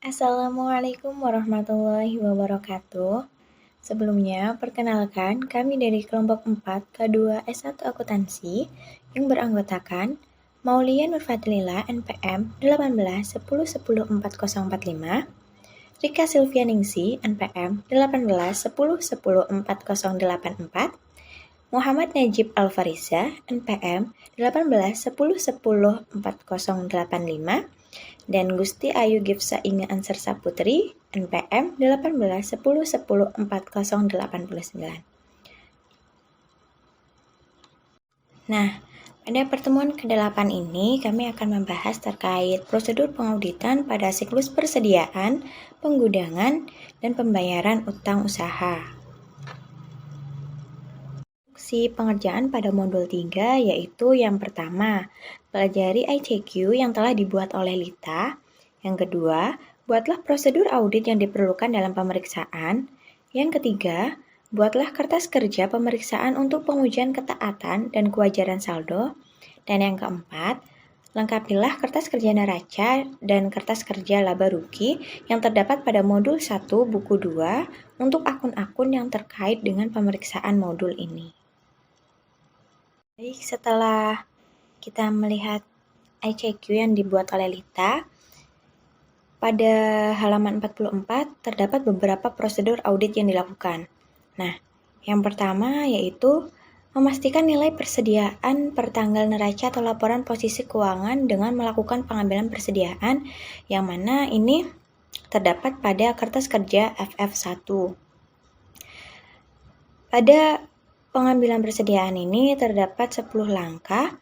Assalamualaikum warahmatullahi wabarakatuh. Sebelumnya, perkenalkan kami dari kelompok 4 K2 S1 Akuntansi yang beranggotakan Maulia Nurfadlila NPM 18 10 10 4045, Rika Silvia Ningsi NPM 18 10 10 4084, Muhammad Najib Alfariza NPM 18 10 10 4085, dan Gusti Ayu Gipsa Inge Ansar Saputri NPM 18 10 10 4089. Nah, pada pertemuan ke-8 ini kami akan membahas terkait prosedur pengauditan pada siklus persediaan, penggudangan, dan pembayaran utang usaha. Instruksi pengerjaan pada modul 3 yaitu yang pertama, pelajari ICQ yang telah dibuat oleh Lita. Yang kedua, buatlah prosedur audit yang diperlukan dalam pemeriksaan. Yang ketiga, buatlah kertas kerja pemeriksaan untuk pengujian ketaatan dan kewajaran saldo. Dan yang keempat, lengkapilah kertas kerja neraca dan kertas kerja laba rugi yang terdapat pada modul 1 buku 2 untuk akun-akun yang terkait dengan pemeriksaan modul ini. Baik, setelah kita melihat ICQ yang dibuat oleh Lita, pada halaman 44 terdapat beberapa prosedur audit yang dilakukan. Nah, yang pertama yaitu memastikan nilai persediaan per tanggal neraca atau laporan posisi keuangan dengan melakukan pengambilan persediaan, yang mana ini terdapat pada kertas kerja FF1. Pada pengambilan persediaan ini terdapat 10 langkah,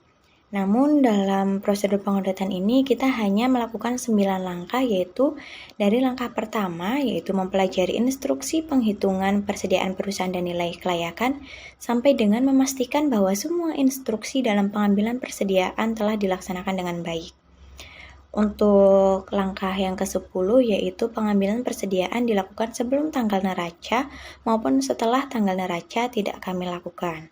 namun dalam prosedur pengauditan ini kita hanya melakukan 9 langkah, yaitu dari langkah pertama yaitu mempelajari instruksi penghitungan persediaan perusahaan dan nilai kelayakan sampai dengan memastikan bahwa semua instruksi dalam pengambilan persediaan telah dilaksanakan dengan baik. Untuk langkah yang ke-10 yaitu pengambilan persediaan dilakukan sebelum tanggal neraca maupun setelah tanggal neraca tidak kami lakukan.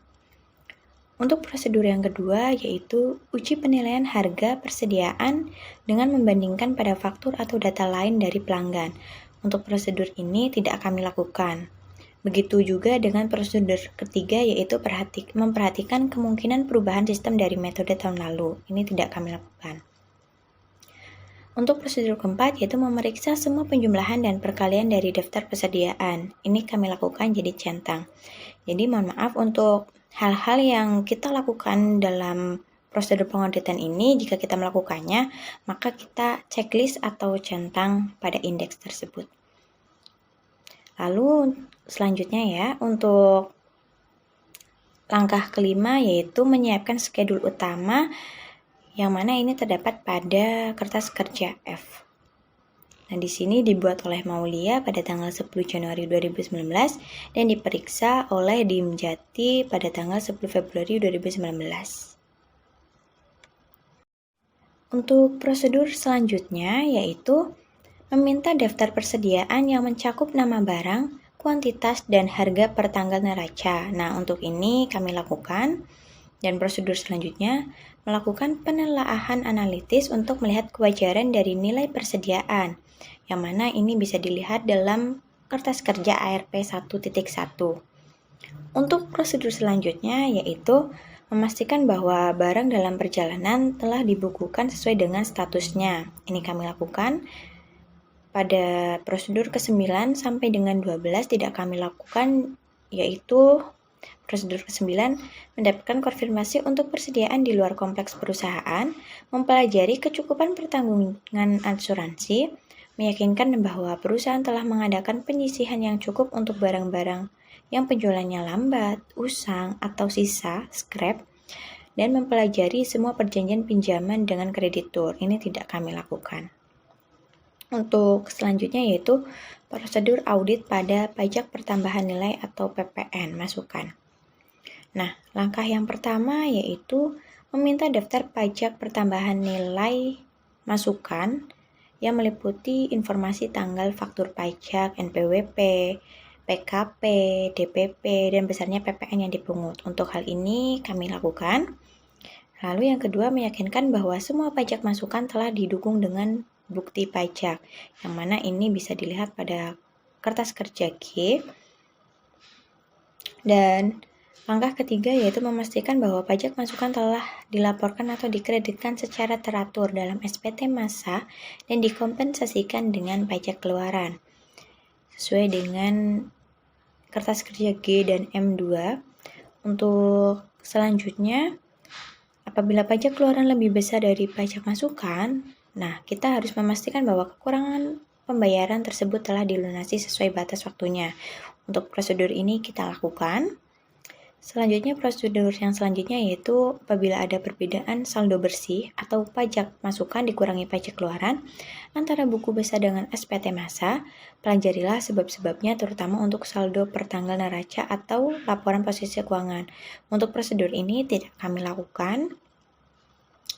Untuk prosedur yang kedua yaitu uji penilaian harga persediaan dengan membandingkan pada faktur atau data lain dari pelanggan. Untuk prosedur ini tidak kami lakukan. Begitu juga dengan prosedur ketiga yaitu memperhatikan kemungkinan perubahan sistem dari metode tahun lalu. Ini tidak kami lakukan. Untuk prosedur keempat yaitu memeriksa semua penjumlahan dan perkalian dari daftar persediaan. Ini kami lakukan jadi centang. Jadi mohon maaf untuk hal-hal yang kita lakukan dalam prosedur pengauditan ini, jika kita melakukannya, maka kita checklist atau centang pada indeks tersebut. Lalu selanjutnya ya, untuk langkah kelima yaitu menyiapkan skedul utama, yang mana ini terdapat pada kertas kerja F. Nah, di sini dibuat oleh Maulia pada tanggal 10 Januari 2019 dan diperiksa oleh Dimjati pada tanggal 10 Februari 2019. Untuk prosedur selanjutnya yaitu meminta daftar persediaan yang mencakup nama barang, kuantitas, dan harga per tanggal neraca. Nah, untuk ini kami lakukan. Dan prosedur selanjutnya, melakukan penelaahan analitis untuk melihat kewajaran dari nilai persediaan, yang mana ini bisa dilihat dalam kertas kerja ARP 1.1. Untuk prosedur selanjutnya yaitu memastikan bahwa barang dalam perjalanan telah dibukukan sesuai dengan statusnya. Ini kami lakukan. Pada prosedur ke-9 sampai dengan 12 tidak kami lakukan, yaitu prosedur ke-9, mendapatkan konfirmasi untuk persediaan di luar kompleks perusahaan, mempelajari kecukupan pertanggungan asuransi, meyakinkan bahwa perusahaan telah mengadakan penyisihan yang cukup untuk barang-barang yang penjualannya lambat, usang, atau sisa, scrap, dan mempelajari semua perjanjian pinjaman dengan kreditur. Ini tidak kami lakukan. Untuk selanjutnya yaitu prosedur audit pada pajak pertambahan nilai atau PPN masukan. Nah, langkah yang pertama yaitu meminta daftar pajak pertambahan nilai masukan yang meliputi informasi tanggal faktur pajak, NPWP, PKP, DPP, dan besarnya PPN yang dipungut. Untuk hal ini kami lakukan. Lalu yang kedua, meyakinkan bahwa semua pajak masukan telah didukung dengan bukti pajak, yang mana ini bisa dilihat pada kertas kerja G. Dan langkah ketiga yaitu memastikan bahwa pajak masukan telah dilaporkan atau dikreditkan secara teratur dalam SPT massa dan dikompensasikan dengan pajak keluaran. Sesuai dengan kertas kerja G dan M2, untuk selanjutnya, apabila pajak keluaran lebih besar dari pajak masukan, nah kita harus memastikan bahwa kekurangan pembayaran tersebut telah dilunasi sesuai batas waktunya. Untuk prosedur ini kita lakukan. Selanjutnya, prosedur yang selanjutnya yaitu apabila ada perbedaan saldo bersih atau pajak masukan dikurangi pajak keluaran antara buku besar dengan SPT massa, pelajarilah sebab-sebabnya terutama untuk saldo pertanggal neraca atau laporan posisi keuangan. Untuk prosedur ini tidak kami lakukan.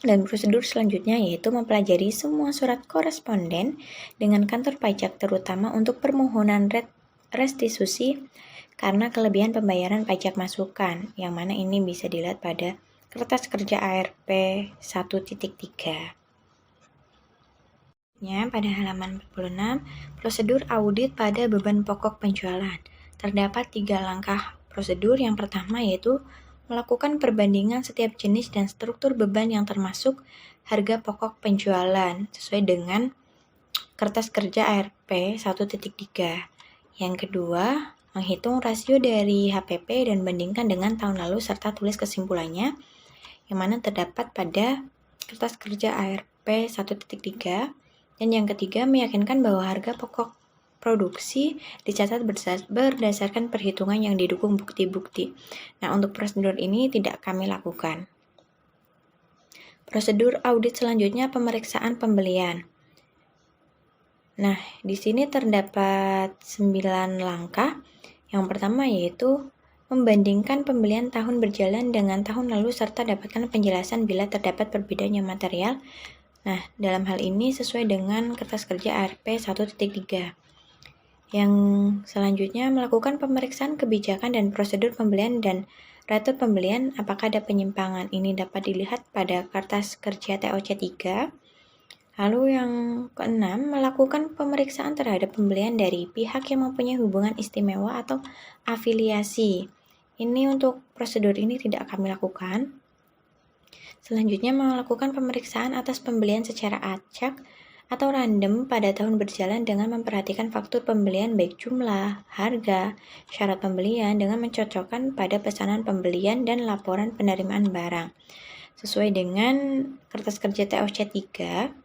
Dan prosedur selanjutnya yaitu mempelajari semua surat koresponden dengan kantor pajak terutama untuk permohonan restitusi karena kelebihan pembayaran pajak masukan, yang mana ini bisa dilihat pada kertas kerja ARP 1.3. Pada halaman 46, prosedur audit pada beban pokok penjualan. Terdapat 3 langkah prosedur. Yang pertama yaitu melakukan perbandingan setiap jenis dan struktur beban yang termasuk harga pokok penjualan sesuai dengan kertas kerja ARP 1.3. Yang kedua, menghitung rasio dari HPP dan bandingkan dengan tahun lalu serta tulis kesimpulannya, yang mana terdapat pada kertas kerja ARP 1.3. Dan yang ketiga, meyakinkan bahwa harga pokok produksi dicatat berdasarkan perhitungan yang didukung bukti-bukti. Nah, untuk prosedur ini tidak kami lakukan. Prosedur audit selanjutnya pemeriksaan pembelian. Nah, di sini terdapat 9 langkah. Yang pertama yaitu membandingkan pembelian tahun berjalan dengan tahun lalu serta dapatkan penjelasan bila terdapat perbedaan yang material. Nah, dalam hal ini sesuai dengan kertas kerja ARP 1.3. Yang selanjutnya melakukan pemeriksaan kebijakan dan prosedur pembelian dan rate pembelian apakah ada penyimpangan. Ini dapat dilihat pada kertas kerja TOC 3. Lalu yang keenam, melakukan pemeriksaan terhadap pembelian dari pihak yang mempunyai hubungan istimewa atau afiliasi. Ini untuk prosedur ini tidak kami lakukan. Selanjutnya, melakukan pemeriksaan atas pembelian secara acak atau random pada tahun berjalan dengan memperhatikan faktur pembelian baik jumlah, harga, syarat pembelian dengan mencocokkan pada pesanan pembelian dan laporan penerimaan barang. Sesuai dengan kertas kerja TOC 3.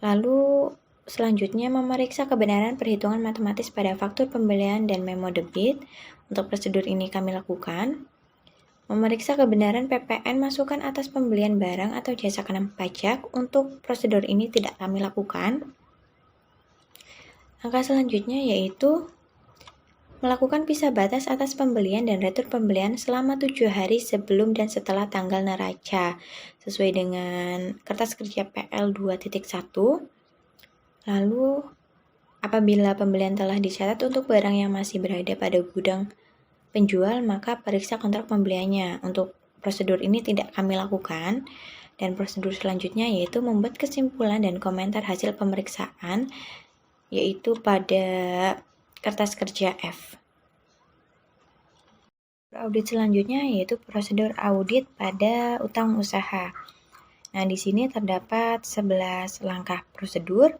Lalu selanjutnya memeriksa kebenaran perhitungan matematis pada faktur pembelian dan memo debit. Untuk prosedur ini kami lakukan. Memeriksa kebenaran PPN masukan atas pembelian barang atau jasa kena pajak. Untuk prosedur ini tidak kami lakukan. Langkah selanjutnya yaitu melakukan pisah batas atas pembelian dan retur pembelian selama 7 hari sebelum dan setelah tanggal neraca sesuai dengan kertas kerja PL 2.1. Lalu apabila pembelian telah dicatat untuk barang yang masih berada pada gudang penjual, maka periksa kontrak pembeliannya. Untuk prosedur ini tidak kami lakukan. Dan prosedur selanjutnya yaitu membuat kesimpulan dan komentar hasil pemeriksaan yaitu pada kertas kerja F. Audit selanjutnya yaitu prosedur audit pada utang usaha. Nah, di sini terdapat 11 langkah prosedur.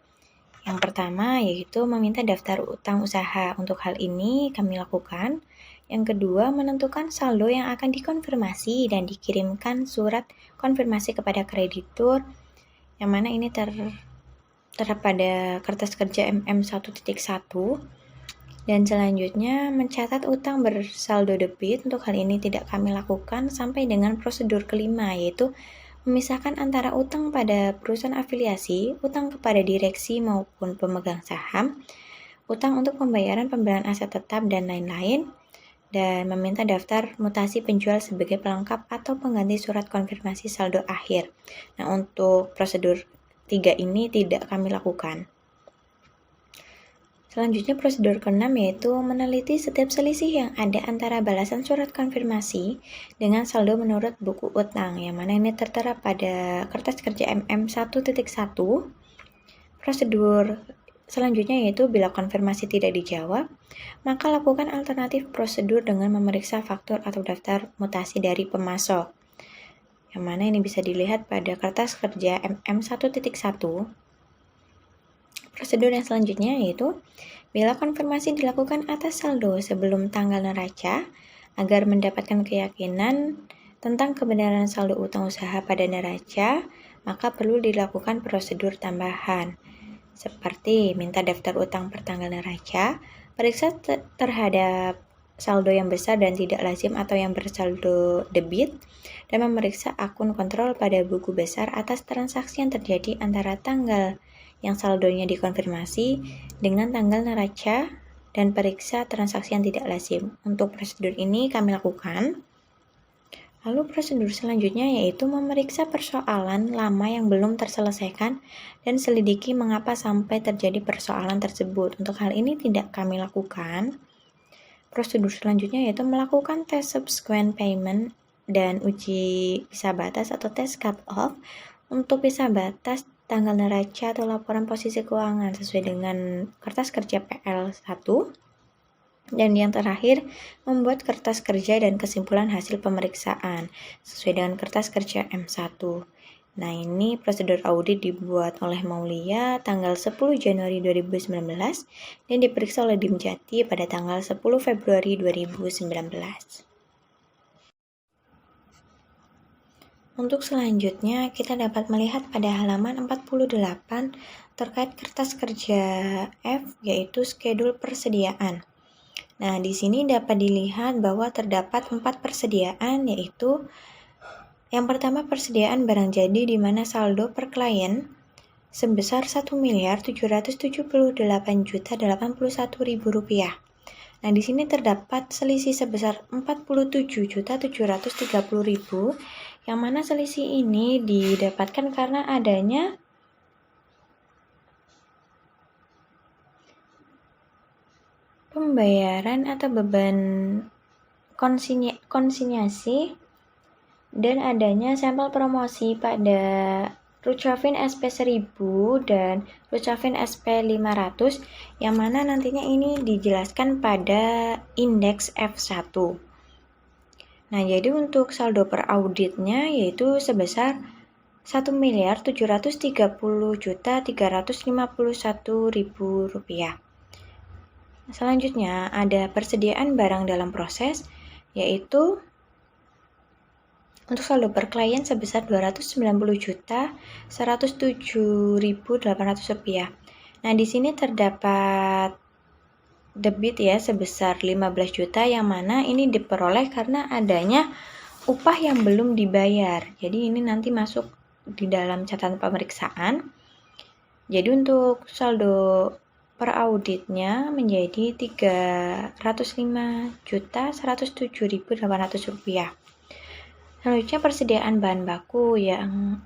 Yang pertama yaitu meminta daftar utang usaha. Untuk hal ini kami lakukan. Yang kedua, menentukan saldo yang akan dikonfirmasi dan dikirimkan surat konfirmasi kepada kreditur, yang mana ini tertera pada kertas kerja MM 1.1. Dan selanjutnya mencatat utang bersaldo debit. Untuk hal ini tidak kami lakukan sampai dengan prosedur kelima yaitu memisahkan antara utang pada perusahaan afiliasi, utang kepada direksi maupun pemegang saham, utang untuk pembayaran pembelian aset tetap dan lain-lain, dan meminta daftar mutasi penjual sebagai pelengkap atau pengganti surat konfirmasi saldo akhir. Nah, untuk prosedur 3 ini tidak kami lakukan. Selanjutnya prosedur ke-6 yaitu meneliti setiap selisih yang ada antara balasan surat konfirmasi dengan saldo menurut buku utang, yang mana ini tertera pada kertas kerja MM 1.1. Prosedur selanjutnya yaitu bila konfirmasi tidak dijawab, maka lakukan alternatif prosedur dengan memeriksa faktur atau daftar mutasi dari pemasok. Yang mana ini bisa dilihat pada kertas kerja MM1.1. Prosedur yang selanjutnya yaitu bila konfirmasi dilakukan atas saldo sebelum tanggal neraca agar mendapatkan keyakinan tentang kebenaran saldo utang usaha pada neraca, maka perlu dilakukan prosedur tambahan seperti minta daftar utang per tanggal neraca, periksa terhadap saldo yang besar dan tidak lazim atau yang bersaldo debit, dan memeriksa akun kontrol pada buku besar atas transaksi yang terjadi antara tanggal yang saldonya dikonfirmasi dengan tanggal neraca dan periksa transaksi yang tidak lazim. Untuk prosedur ini kami lakukan. Lalu prosedur selanjutnya yaitu memeriksa persoalan lama yang belum terselesaikan dan selidiki mengapa sampai terjadi persoalan tersebut. Untuk hal ini tidak kami lakukan. Prosedur selanjutnya yaitu melakukan tes subsequent payment dan uji bisa batas atau tes cut off untuk bisa batas tanggal neraca atau laporan posisi keuangan sesuai dengan kertas kerja PL1. Dan yang terakhir, membuat kertas kerja dan kesimpulan hasil pemeriksaan sesuai dengan kertas kerja M1. Nah, ini prosedur audit dibuat oleh Maulia tanggal 10 Januari 2019 dan diperiksa oleh Dimjati pada tanggal 10 Februari 2019. Untuk selanjutnya, kita dapat melihat pada halaman 48 terkait kertas kerja F, yaitu skedul persediaan. Nah, di sini dapat dilihat bahwa terdapat 4 persediaan, yaitu yang pertama persediaan barang jadi di mana saldo per klien sebesar Rp1.788.081.000. Nah, di sini terdapat selisih sebesar Rp47.730.000, yang mana selisih ini didapatkan karena adanya pembayaran atau beban konsinyasi dan adanya sampel promosi pada Rucavin SP1000 dan Rucavin SP500 yang mana nantinya ini dijelaskan pada indeks F1. Nah, jadi untuk saldo per auditnya yaitu sebesar Rp1.730.351.000. Selanjutnya ada persediaan barang dalam proses, yaitu untuk saldo per klien sebesar Rp290.107.800. Nah, di sini terdapat debit ya sebesar 15 juta yang mana ini diperoleh karena adanya upah yang belum dibayar. Jadi ini nanti masuk di dalam catatan pemeriksaan. Jadi untuk saldo per auditnya menjadi Rp305.107.800. Selanjutnya persediaan bahan baku yang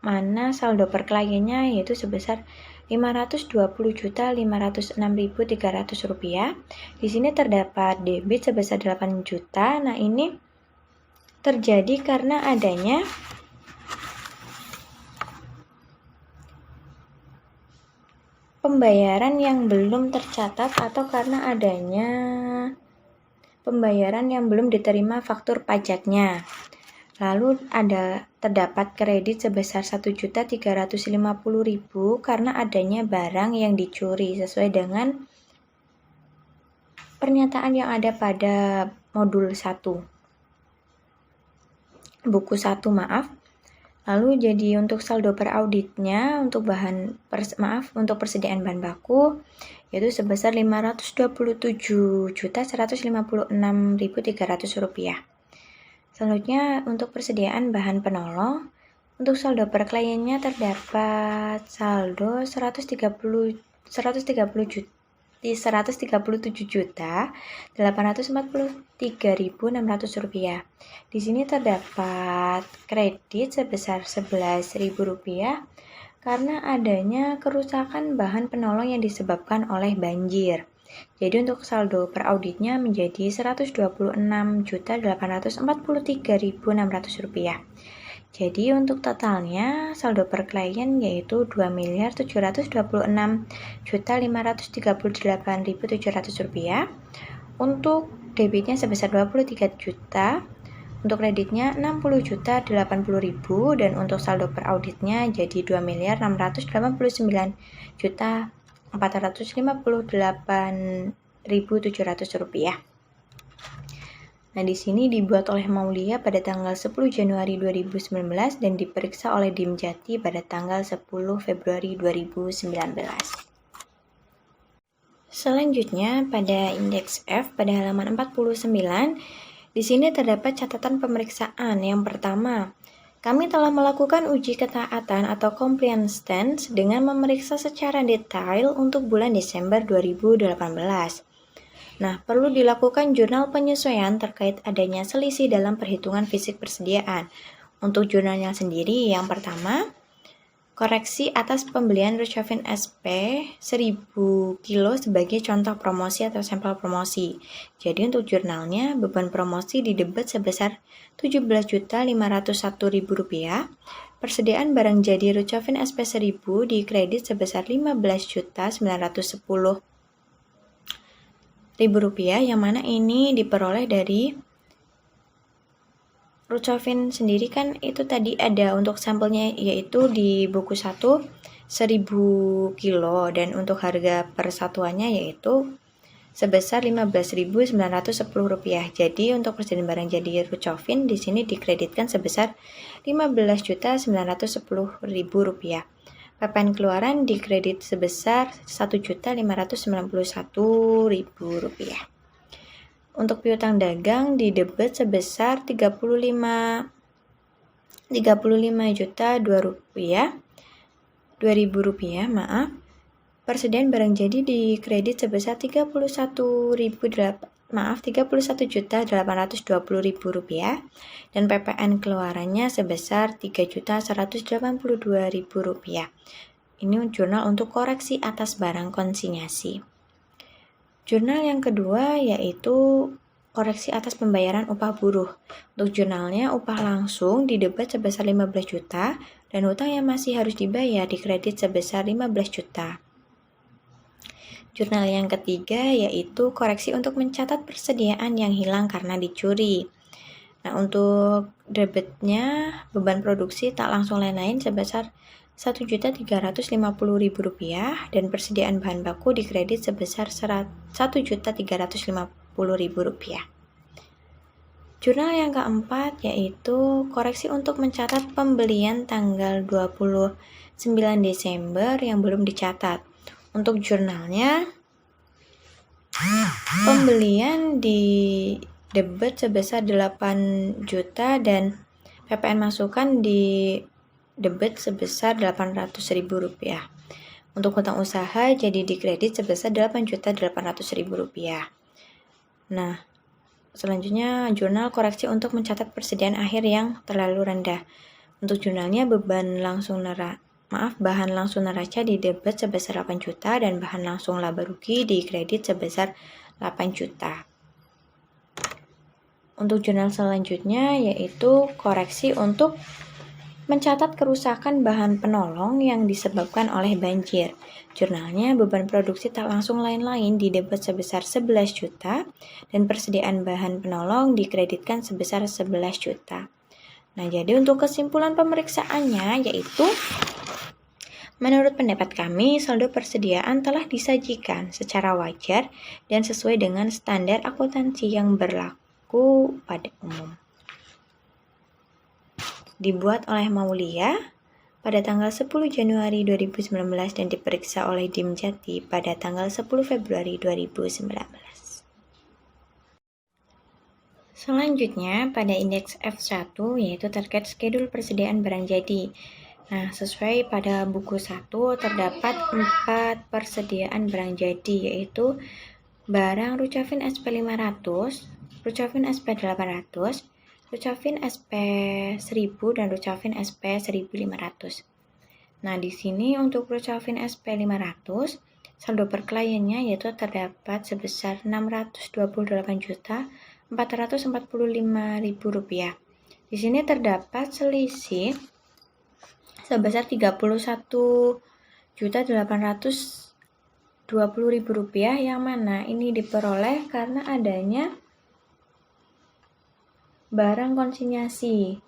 mana saldo per kliennya yaitu sebesar Rp520.506.300. Di sini terdapat debit sebesar 8 juta. Nah, ini terjadi karena adanya pembayaran yang belum tercatat atau karena adanya pembayaran yang belum diterima faktur pajaknya. Lalu terdapat kredit sebesar Rp1.350.000 karena adanya barang yang dicuri sesuai dengan pernyataan yang ada pada modul 1. Buku 1, maaf. Lalu jadi untuk saldo per auditnya untuk untuk persediaan bahan baku yaitu sebesar Rp527.156.300. Selanjutnya untuk persediaan bahan penolong untuk saldo per kliennya terdapat saldo Rp137.843.600. Di sini terdapat kredit sebesar Rp11.000 karena adanya kerusakan bahan penolong yang disebabkan oleh banjir. Jadi untuk saldo per auditnya menjadi Rp126.843.600. Jadi untuk totalnya saldo per klien yaitu Rp2.726.538.700. Untuk debitnya sebesar 23 juta, untuk kreditnya 60 juta 80 ribu, dan untuk saldo per auditnya jadi 2.689 juta 458.700 rupiah. Nah, di sini dibuat oleh Maulia pada tanggal 10 Januari 2019 dan diperiksa oleh Dim Jati pada tanggal 10 Februari 2019. Selanjutnya pada indeks F pada halaman 49, di sini terdapat catatan pemeriksaan. Yang pertama, kami telah melakukan uji ketaatan atau compliance stance dengan memeriksa secara detail untuk bulan Desember 2018. Nah, perlu dilakukan jurnal penyesuaian terkait adanya selisih dalam perhitungan fisik persediaan. Untuk jurnalnya sendiri, yang pertama, koreksi atas pembelian Ruchavin SP 1000 kilo sebagai contoh promosi atau sampel promosi. Jadi untuk jurnalnya, beban promosi didebet sebesar Rp17.501.000. Persediaan barang jadi Ruchavin SP 1000 dikredit sebesar Rp15.910.000, yang mana ini diperoleh dari Ruchavin sendiri kan itu tadi ada untuk sampelnya yaitu di buku 1 1000 kilo dan untuk harga per satuannya yaitu sebesar Rp15.910. Jadi untuk persediaan barang jadi Ruchavin di sini dikreditkan sebesar Rp15.910.000. PPN keluaran dikredit sebesar Rp1.591.000. Untuk piutang dagang didebet sebesar Rp35.200.000. Persediaan barang jadi dikredit sebesar Rp31.820.000 dan PPN keluarannya sebesar Rp3.182.000. Ini jurnal untuk koreksi atas barang konsinyasi. Jurnal yang kedua yaitu koreksi atas pembayaran upah buruh. Untuk jurnalnya, upah langsung didebet sebesar 15 juta dan hutang yang masih harus dibayar dikredit sebesar 15 juta. Jurnal yang ketiga yaitu koreksi untuk mencatat persediaan yang hilang karena dicuri. Nah, untuk debitnya beban produksi tak langsung lain-lain sebesar Rp1.350.000 dan persediaan bahan baku dikredit sebesar Rp1.350.000. Jurnal yang keempat yaitu koreksi untuk mencatat pembelian tanggal 29 Desember yang belum dicatat. Untuk jurnalnya, pembelian di debit sebesar 8 juta dan PPN masukan di debit sebesar Rp800.000. Untuk hutang usaha jadi dikredit sebesar Rp8.800.000. Nah, selanjutnya jurnal koreksi untuk mencatat persediaan akhir yang terlalu rendah. Untuk jurnalnya bahan langsung neraca di debit sebesar 8 juta dan bahan langsung laba rugi dikredit sebesar 8 juta. Untuk jurnal selanjutnya yaitu koreksi untuk mencatat kerusakan bahan penolong yang disebabkan oleh banjir. Jurnalnya beban produksi tak langsung lain-lain didebet sebesar 11 juta dan persediaan bahan penolong dikreditkan sebesar 11 juta. Nah, jadi untuk kesimpulan pemeriksaannya yaitu menurut pendapat kami, saldo persediaan telah disajikan secara wajar dan sesuai dengan standar akuntansi yang berlaku pada umum. Dibuat oleh Maulia pada tanggal 10 Januari 2019 dan diperiksa oleh Dim Jati pada tanggal 10 Februari 2019. Selanjutnya pada indeks F1 yaitu terkait skedul persediaan barang jadi. Nah, sesuai pada buku 1 terdapat 4 persediaan barang jadi yaitu barang Ruchavin SP 500, Ruchavin SP 800, Ruchavin SP 1000 dan Ruchavin SP 1500. Nah, di sini untuk Ruchavin SP 500, saldo per kliennya yaitu terdapat sebesar Rp628.445.000. Di sini terdapat selisih sebesar Rp31.820.000 yang mana ini diperoleh karena adanya barang konsinyasi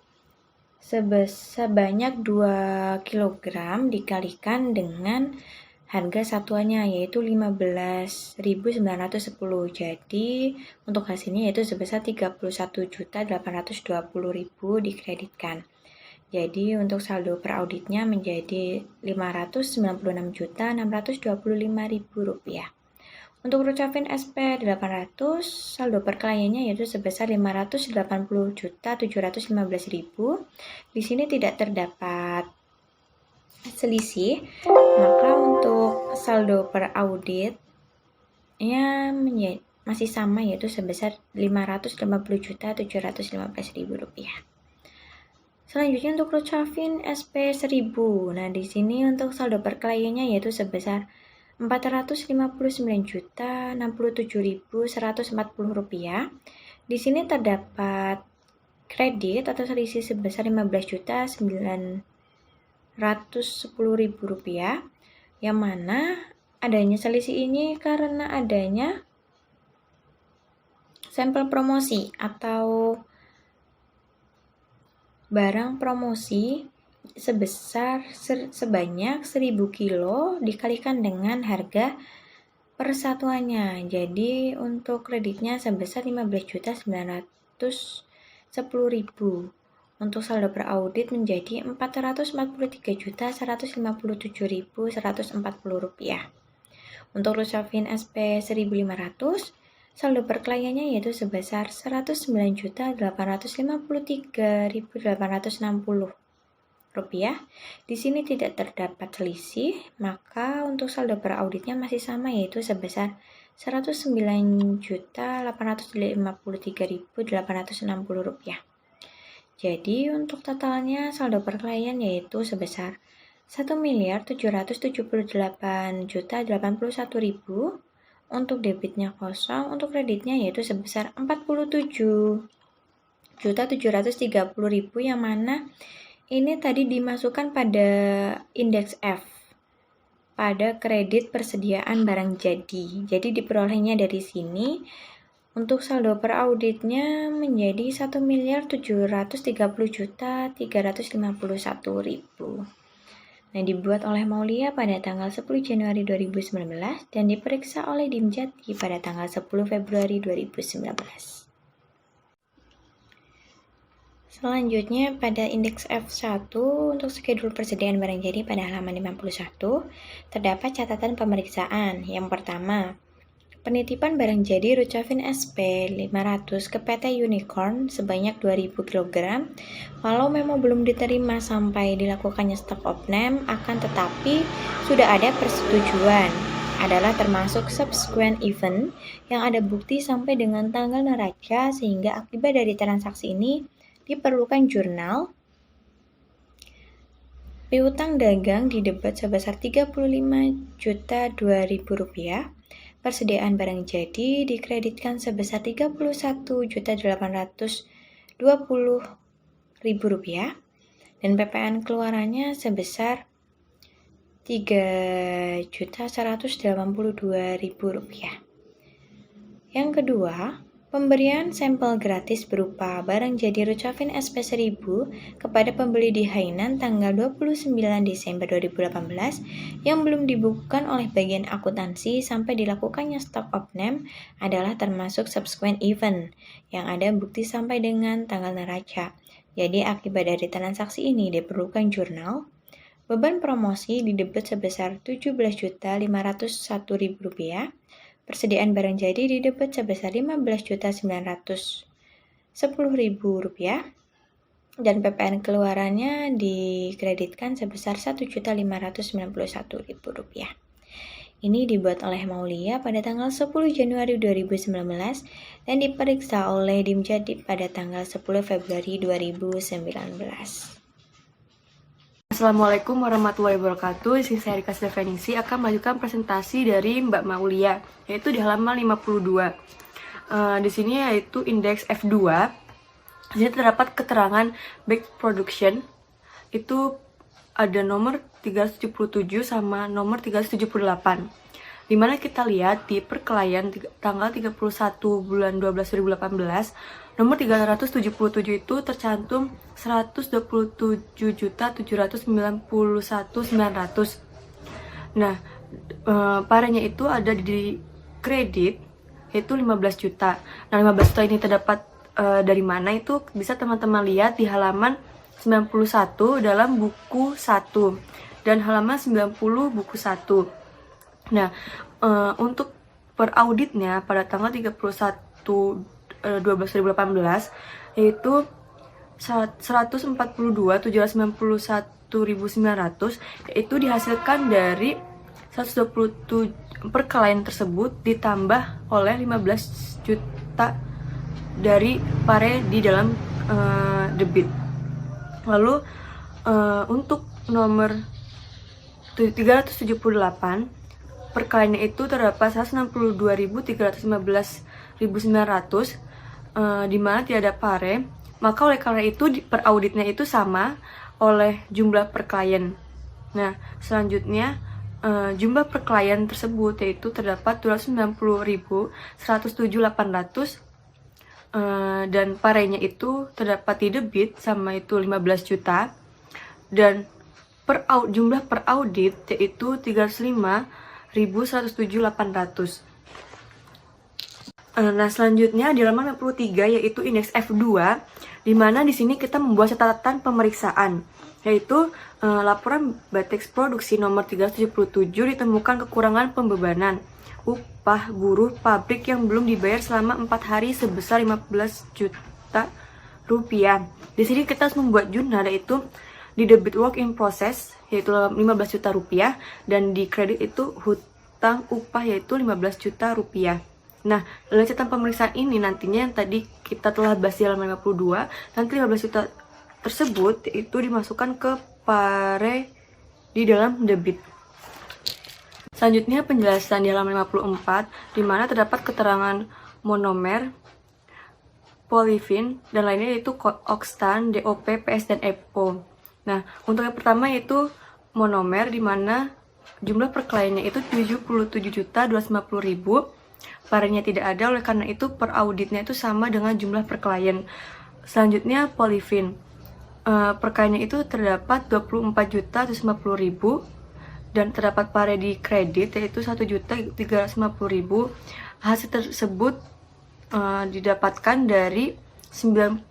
sebanyak 2 kg dikalikan dengan harga satuannya yaitu 15.910. Jadi untuk hasilnya yaitu sebesar 31.820.000 dikreditkan. Jadi untuk saldo per auditnya menjadi Rp596.625.000. Untuk Rucafin SP 800, saldo per kliennya yaitu sebesar Rp580.715.000. Di sini tidak terdapat selisih, maka untuk saldo per auditnya masih sama yaitu sebesar Rp550.715.000. Selanjutnya untuk Rucafin SP 1000. Nah, di sini untuk saldo per kliennya yaitu sebesar Rp459.067.140. Di sini terdapat kredit atau selisih sebesar Rp15.910.000, yang mana adanya selisih ini karena adanya sampel promosi atau barang promosi sebanyak 1.000 kilo dikalikan dengan harga persatuannya. Jadi untuk kreditnya sebesar Rp15.910.000. Untuk saldo per audit menjadi Rp443.157.140. Untuk Rucafin SP 1.500, saldo per kliennya yaitu sebesar Rp109.853.860. Di sini tidak terdapat selisih, maka untuk saldo per auditnya masih sama yaitu sebesar Rp109.853.860. Jadi untuk totalnya saldo per klien yaitu sebesar Rp1.378.081.000. Untuk debitnya kosong, untuk kreditnya yaitu sebesar Rp47.730.000, yang mana ini tadi dimasukkan pada indeks F pada kredit persediaan barang jadi. Jadi diperolehnya dari sini. Untuk saldo per auditnya menjadi Rp1.130.351.000. Nah, dibuat oleh Maulia pada tanggal 10 Januari 2019 dan diperiksa oleh Dimjati pada tanggal 10 Februari 2019. Selanjutnya pada indeks F1 untuk skedul persediaan barang jadi pada halaman 51 terdapat catatan pemeriksaan. Yang pertama, penitipan barang jadi Rucafin SP 500 ke PT Unicorn sebanyak 2.000 kg. Walau memang belum diterima sampai dilakukannya stock of name, akan tetapi sudah ada persetujuan adalah termasuk subsequent event yang ada bukti sampai dengan tanggal neraca, sehingga akibat dari transaksi ini diperlukan jurnal. Piutang dagang didebat sebesar Rp35.002.000. Persediaan barang jadi dikreditkan sebesar Rp31.820.000 dan PPN keluarannya sebesar Rp3.182.000. Yang kedua, pemberian sampel gratis berupa barang jadi Rucafin SP 1000 kepada pembeli di Hainan tanggal 29 Desember 2018 yang belum dibukukan oleh bagian akuntansi sampai dilakukannya stock of name adalah termasuk subsequent event yang ada bukti sampai dengan tanggal neraca. Jadi akibat dari transaksi ini diperlukan jurnal. Beban promosi didebet sebesar Rp17.501.000. Persediaan barang jadi didebet sebesar Rp15.910.000 dan PPN keluarannya dikreditkan sebesar Rp1.591.000. Ini dibuat oleh Maulia pada tanggal 10 Januari 2019 dan diperiksa oleh Dimjati pada tanggal 10 Februari 2019. Assalamualaikum warahmatullahi wabarakatuh. Saya Rika Stefanisi akan melanjutkan presentasi dari Mbak Maulia, yaitu di halaman 52. Di sini yaitu indeks F2. Di sini terdapat keterangan back production, itu ada nomor 377 sama nomor 378. Dimana kita lihat di perkelahian tanggal 31 bulan 12 2018, nomor 377 itu tercantum 127.791.900. Nah, parenya itu ada di kredit, yaitu 15 juta. Nah, 15 juta ini terdapat dari mana itu bisa teman-teman lihat di halaman 91 dalam buku 1 dan halaman 90 buku 1. Nah, untuk per auditnya pada tanggal 31/12/2018 yaitu 142.791.900 yaitu dihasilkan dari 127 perkelahian tersebut ditambah oleh 15 juta dari pare di dalam debit. Lalu untuk nomor 378 perkelahiannya itu terdapat 162.315.900 di mana tidak ada pare, maka oleh karena itu per auditnya itu sama oleh jumlah perkelahian. Nah, selanjutnya jumlah perkelahian tersebut yaitu terdapat 290.107.800 dan parenya itu terdapat di debit sama itu 15 juta dan jumlah per audit yaitu 305.107.800. Nah, selanjutnya di halaman 63 yaitu indeks F2, di mana di sini kita membuat catatan pemeriksaan, yaitu laporan Batex produksi nomor 377 ditemukan kekurangan pembebanan upah buruh pabrik yang belum dibayar selama 4 hari sebesar 15 juta rupiah. Di sini kita harus membuat jurnal, yaitu di debit work in process yaitu 15 juta rupiah dan di kredit itu hutang upah yaitu 15 juta rupiah. Nah, dalam catatan pemeriksaan ini nantinya yang tadi kita telah bahas di halaman 52, nanti 15 juta tersebut itu dimasukkan ke pare di dalam debit. Selanjutnya penjelasan di halaman 54, di mana terdapat keterangan monomer, polifin, dan lainnya yaitu oxtan, DOP, PS, dan EPO. Nah, untuk yang pertama yaitu monomer, di mana jumlah perkelahiannya itu 77.250.000, parenya tidak ada, oleh karena itu per auditnya itu sama dengan jumlah perkelahian. Selanjutnya polifin, perkelahiannya itu terdapat 24.250.000 dan terdapat pare di kredit yaitu 1.350.000. Hasil tersebut didapatkan dari 90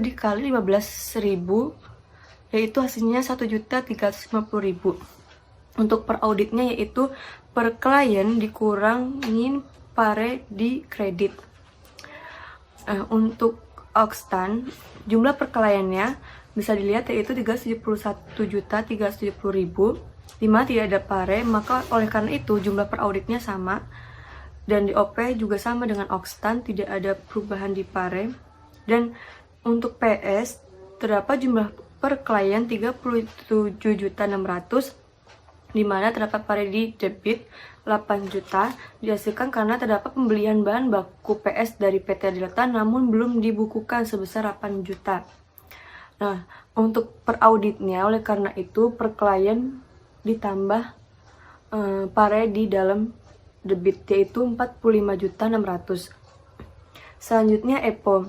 dikali 15.000 yaitu hasilnya 1.350.000. Untuk per auditnya yaitu per klien dikurangin pare di kredit. Untuk oxtan jumlah per kliennya bisa dilihat yaitu 371.370.000, di mana tidak ada pare, maka oleh karena itu jumlah per auditnya sama dan di OP juga sama dengan oxtan, tidak ada perubahan di pare. Dan untuk PS terdapat jumlah per klien 37.600, di mana terdapat pare di debit 8 juta dihasilkan karena terdapat pembelian bahan baku PS dari PT Delta namun belum dibukukan sebesar 8 juta. Nah, untuk per auditnya oleh karena itu per klien ditambah pare di dalam debit yaitu 45.600. Selanjutnya EPO.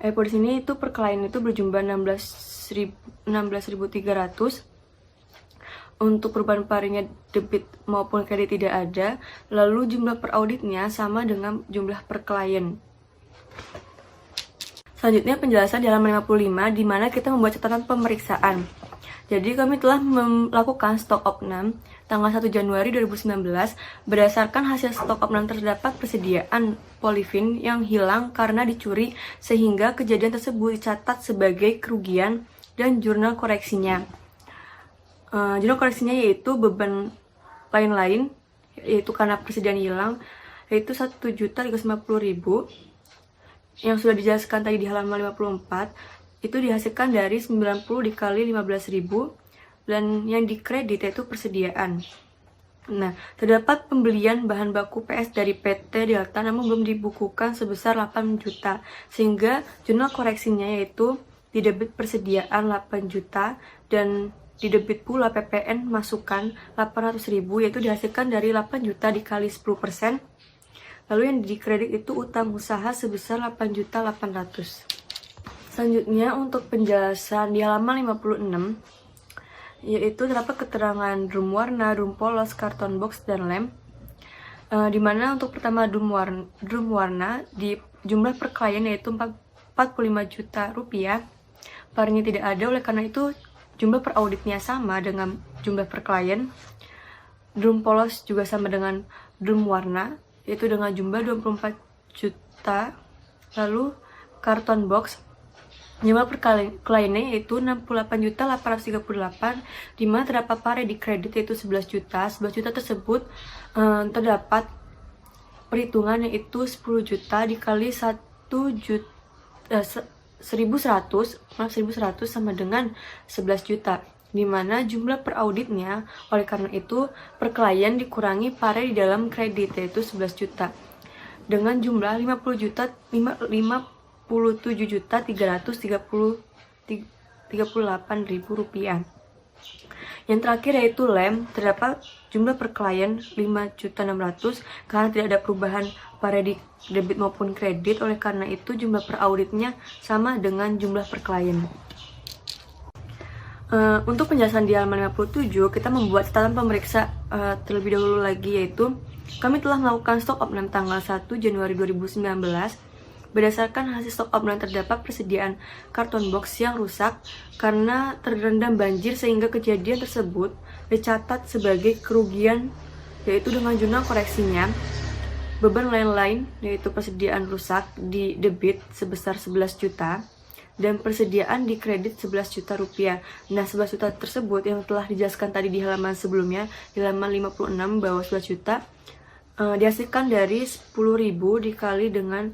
EPO di sini itu per klien itu berjumlah 16.300. Untuk perubahan parenya debit maupun kredit tidak ada. Lalu jumlah per auditnya sama dengan jumlah per klien. Selanjutnya penjelasan di halaman 55 di mana kita membuat catatan pemeriksaan. Jadi kami telah melakukan stok opnam tanggal 1 Januari 2019 berdasarkan hasil stok opnam terdapat persediaan polifin yang hilang karena dicuri sehingga kejadian tersebut dicatat sebagai kerugian dan jurnal koreksinya. Jurnal koreksinya yaitu beban lain-lain yaitu karena persediaan hilang yaitu 1.350.000 yang sudah dijelaskan tadi di halaman 54. Itu dihasilkan dari 90 dikali 15.000 dan yang dikredit yaitu persediaan. Nah, terdapat pembelian bahan baku PS dari PT Delta namun belum dibukukan sebesar 8 juta. Sehingga jurnal koreksinya yaitu di debit persediaan 8 juta dan di debit pula PPN masukan 800.000 yaitu dihasilkan dari 8 juta dikali 10%. Lalu yang di kredit itu utang usaha sebesar 8.800.000. Selanjutnya untuk penjelasan di halaman 56 yaitu terdapat keterangan drum warna, drum polos, karton box, dan lem. Dimana untuk pertama drum warna di jumlah per klien yaitu 45 juta rupiah. Parnya tidak ada, oleh karena itu jumlah per auditnya sama dengan jumlah per klien. Drum polos juga sama dengan drum warna yaitu dengan jumlah 24 juta. Lalu karton box jumlah per kliennya yaitu 68.838, di mana terdapat pare di kredit yaitu 11 juta. 11 juta tersebut terdapat perhitungan yaitu 10 juta dikali 1 juta 1100 sama dengan 11 juta, di mana jumlah per auditnya. Oleh karena itu per klien dikurangi pare di dalam kredit yaitu 11 juta dengan jumlah 57.338.000 rupiah. Yang terakhir yaitu lem, terdapat jumlah per klien 5.600.000 karena tidak ada perubahan pada di debit maupun kredit. Oleh karena itu jumlah per auditnya sama dengan jumlah per klien. Untuk penjelasan di halaman 57 kita membuat catatan pemeriksa terlebih dahulu lagi, yaitu kami telah melakukan stock offline tanggal 1 Januari 2019. Berdasarkan hasil stock offline terdapat persediaan karton box yang rusak karena terendam banjir sehingga kejadian tersebut dicatat sebagai kerugian yaitu dengan jurnal koreksinya. Beban lain-lain yaitu persediaan rusak di debit sebesar 11 juta dan persediaan di kredit 11 juta rupiah. Nah, 11 juta tersebut yang telah dijelaskan tadi di halaman sebelumnya, di halaman 56 bahwa 11 juta dihasilkan dari 10.000 dikali dengan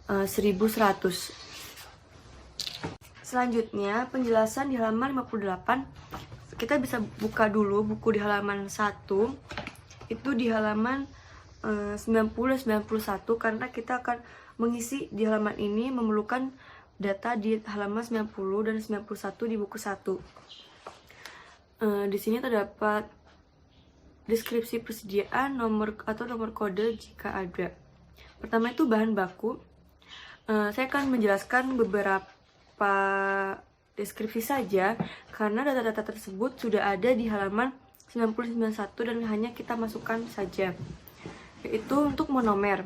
1.100. Selanjutnya penjelasan di halaman 58. Kita bisa buka dulu buku di halaman 1. Itu di halaman 90-91 karena kita akan mengisi di halaman ini memerlukan data di halaman 90 dan 91 di buku 1. Di sini terdapat deskripsi persediaan, nomor kode jika ada. Pertama itu bahan baku. Saya akan menjelaskan beberapa deskripsi saja karena data-data tersebut sudah ada di halaman 90-91 dan hanya kita masukkan saja. Yaitu untuk monomer.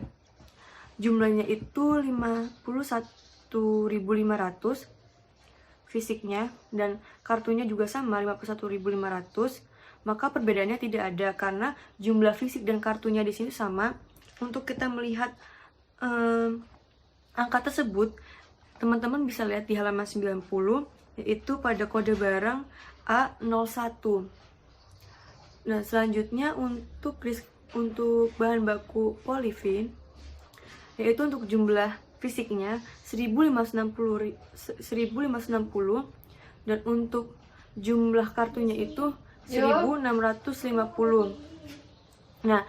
Jumlahnya itu 51.500 fisiknya dan kartunya juga sama 51.500. Maka perbedaannya tidak ada karena jumlah fisik dan kartunya di sini sama. Untuk kita melihat angka tersebut, teman-teman bisa lihat di halaman 90, yaitu pada kode barang A01. Nah, selanjutnya untuk bahan baku polifin, yaitu untuk jumlah fisiknya 1560 dan untuk jumlah kartunya itu 1650. Nah,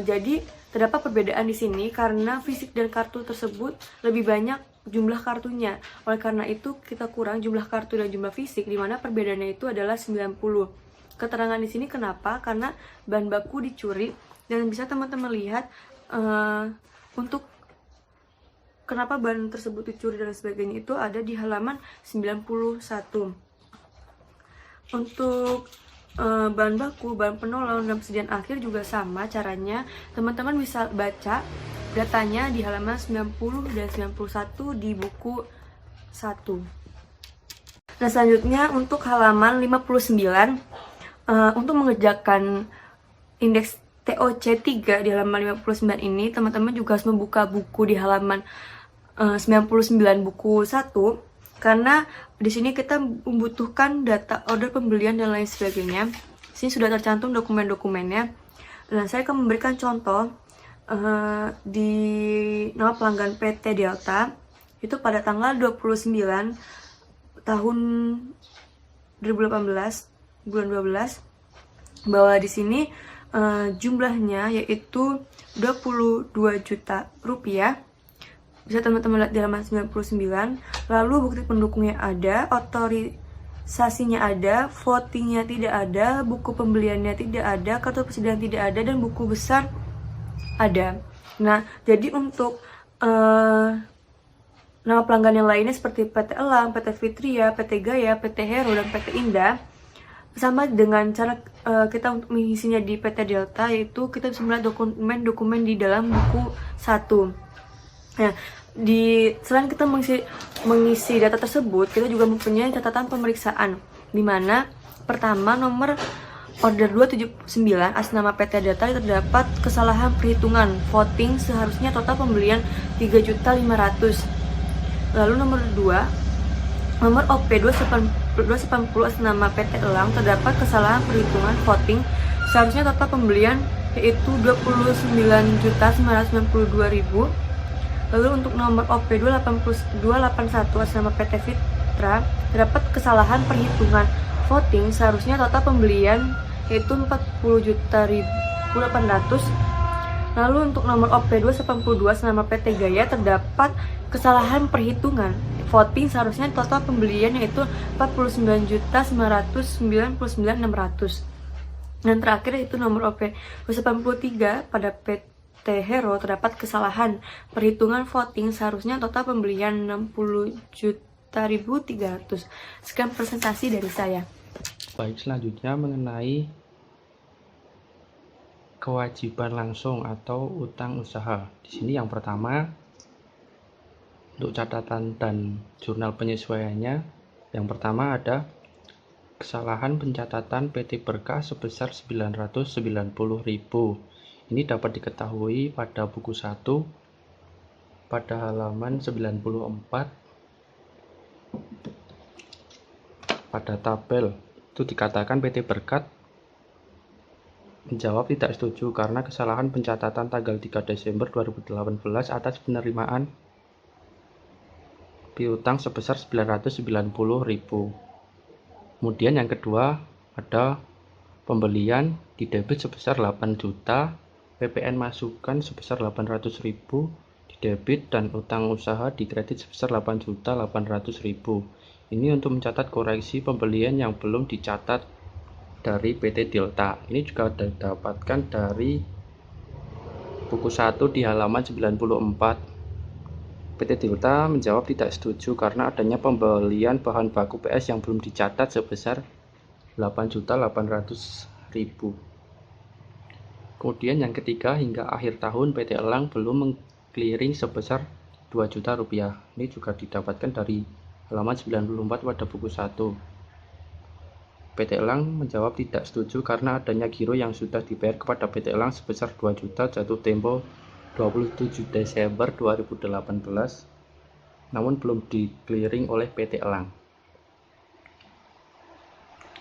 jadi terdapat perbedaan di sini karena fisik dan kartu tersebut lebih banyak jumlah kartunya. Oleh karena itu kita kurang jumlah kartu dan jumlah fisik, di mana perbedaannya itu adalah 90. Keterangan di sini kenapa? Karena bahan baku dicuri dan bisa teman-teman lihat untuk kenapa bahan tersebut dicuri dan sebagainya itu ada di halaman 91. Untuk bahan baku, bahan penolong, dan persediaan akhir juga sama caranya. Teman-teman bisa baca datanya di halaman 90 dan 91 di buku 1. Nah, selanjutnya untuk halaman 59, untuk mengerjakan indeks TOC 3 di halaman 59 ini, teman-teman juga harus membuka buku di halaman 99 buku 1. Karena di sini kita membutuhkan data order pembelian dan lain sebagainya. Sini sudah tercantum dokumen-dokumennya. Nah, saya akan memberikan contoh di nama pelanggan PT Delta itu pada tanggal 29 tahun 2018 bulan 12, bahwa di sini jumlahnya yaitu 22 juta rupiah. Bisa teman-teman lihat di halaman 99. Lalu bukti pendukungnya ada, otorisasinya ada, votingnya tidak ada, buku pembeliannya tidak ada, kartu persediaan tidak ada, dan buku besar ada. Nah, jadi untuk nama pelanggan yang lainnya seperti PT Elang, PT Fitria, PT Gaya, PT Hero, dan PT Indah, sama dengan cara kita untuk mengisinya di PT Delta, yaitu kita bisa melihat dokumen-dokumen di dalam buku 1. Nah, selain kita mengisi data tersebut, kita juga mempunyai catatan pemeriksaan, di mana pertama nomor order 279 atas nama PT Delta terdapat kesalahan perhitungan voting, seharusnya total pembelian 3.500.000. Lalu nomor 2, nomor OP 290 atas nama PT Elang terdapat kesalahan perhitungan voting, seharusnya total pembelian yaitu 29.992.000. Lalu untuk nomor OP 281 atas nama PT Fitra terdapat kesalahan perhitungan voting, seharusnya total pembelian yaitu 40.800. Lalu untuk nomor OP 282 atas nama PT Gaya terdapat kesalahan perhitungan voting, seharusnya total pembelian yaitu 49.999.600. Dan terakhir yaitu nomor OP 283 pada PT Hero terdapat kesalahan perhitungan voting, seharusnya total pembelian 60.300. Sekian presentasi dari saya. Baik, selanjutnya mengenai kewajiban langsung atau utang usaha. Di sini yang pertama untuk catatan dan jurnal penyesuaiannya, yang pertama ada kesalahan pencatatan PT Berkah sebesar 990.000. Ini dapat diketahui pada buku 1 pada halaman 94 pada tabel itu dikatakan PT Berkat menjawab tidak setuju karena kesalahan pencatatan tanggal 3 Desember 2018 atas penerimaan piutang sebesar 990.000. Kemudian yang kedua ada pembelian di debit sebesar 8 juta, PPN masukan sebesar 800.000 di debit, dan utang usaha di kredit sebesar 8.800.000. Ini untuk mencatat koreksi pembelian yang belum dicatat dari PT Delta. Ini juga didapatkan dari buku 1 di halaman 94. PT Delta menjawab tidak setuju karena adanya pembelian bahan baku PS yang belum dicatat sebesar 8.800.000. Kemudian yang ketiga, hingga akhir tahun PT Elang belum meng-clearing sebesar 2 juta rupiah. Ini juga didapatkan dari halaman 94 pada buku 1. PT Elang menjawab tidak setuju karena adanya giro yang sudah dibayar kepada PT Elang sebesar 2 juta jatuh tempo 27 Desember 2018, namun belum di-clearing oleh PT Elang.